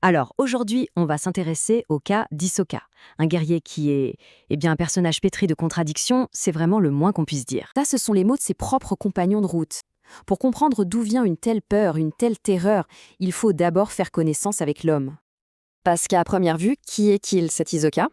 Alors, aujourd'hui, on va s'intéresser au cas d'Hisoka, un guerrier qui est, un personnage pétri de contradictions, c'est vraiment le moins qu'on puisse dire. Ça, ce sont les mots de ses propres compagnons de route. Pour comprendre d'où vient une telle peur, une telle terreur, il faut d'abord faire connaissance avec l'homme. Parce qu'à première vue, qui est-il, cet Hisoka?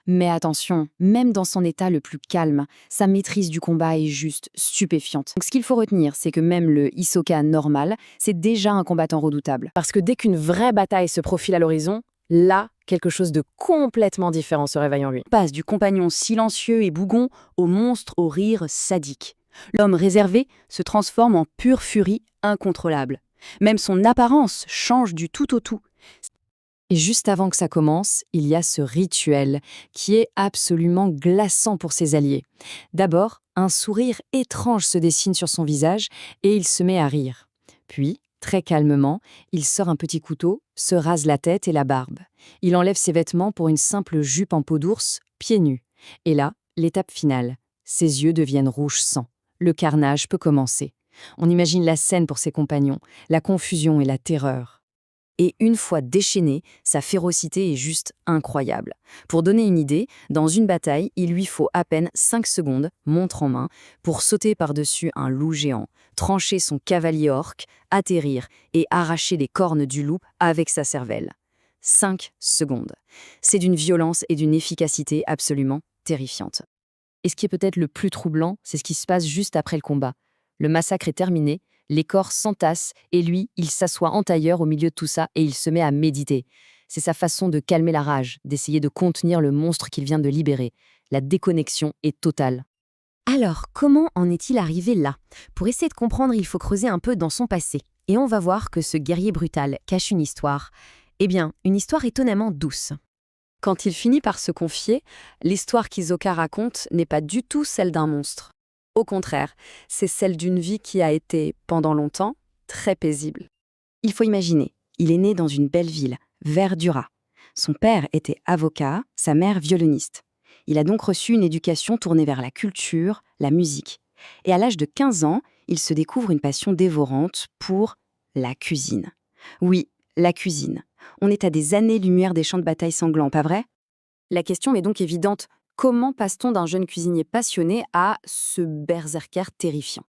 Mais attention, même dans son état le plus calme, sa maîtrise du combat est juste stupéfiante. Donc ce qu'il faut retenir, c'est que même le Hisoka normal, c'est déjà un combattant redoutable. Parce que dès qu'une vraie bataille se profile à l'horizon, là, quelque chose de complètement différent se réveille en lui. On passe du compagnon silencieux et bougon au monstre au rire sadique. L'homme réservé se transforme en pure furie incontrôlable. Même son apparence change du tout au tout. Et juste avant que ça commence, il y a ce rituel qui est absolument glaçant pour ses alliés. D'abord, un sourire étrange se dessine sur son visage et il se met à rire. Puis, très calmement, il sort un petit couteau, se rase la tête et la barbe. Il enlève ses vêtements pour une simple jupe en peau d'ours, pieds nus. Et là, l'étape finale. Ses yeux deviennent rouge sang. Le carnage peut commencer. On imagine la scène pour ses compagnons, la confusion et la terreur. Et une fois déchaîné, sa férocité est juste incroyable. Pour donner une idée, dans une bataille, il lui faut à peine 5 secondes, montre en main, pour sauter par-dessus un loup géant, trancher son cavalier orc, atterrir et arracher les cornes du loup avec sa cervelle. 5 secondes. C'est d'une violence et d'une efficacité absolument terrifiantes. Et ce qui est peut-être le plus troublant, c'est ce qui se passe juste après le combat. Le massacre est terminé, les corps s'entassent et lui, il s'assoit en tailleur au milieu de tout ça et il se met à méditer. C'est sa façon de calmer la rage, d'essayer de contenir le monstre qu'il vient de libérer. La déconnexion est totale. Alors, comment en est-il arrivé là? Pour essayer de comprendre, il faut creuser un peu dans son passé. Et on va voir que ce guerrier brutal cache une histoire. Eh bien, une histoire étonnamment douce. Quand il finit par se confier, l'histoire qu'Hisoka raconte n'est pas du tout celle d'un monstre. Au contraire, c'est celle d'une vie qui a été, pendant longtemps, très paisible. Il faut imaginer, il est né dans une belle ville, Verdura. Son père était avocat, sa mère violoniste. Il a donc reçu une éducation tournée vers la culture, la musique. Et à l'âge de 15 ans, il se découvre une passion dévorante pour la cuisine. Oui, la cuisine. On est à des années-lumière des champs de bataille sanglants, pas vrai? La question est donc évidente. Comment passe-t-on d'un jeune cuisinier passionné à ce berserker terrifiant?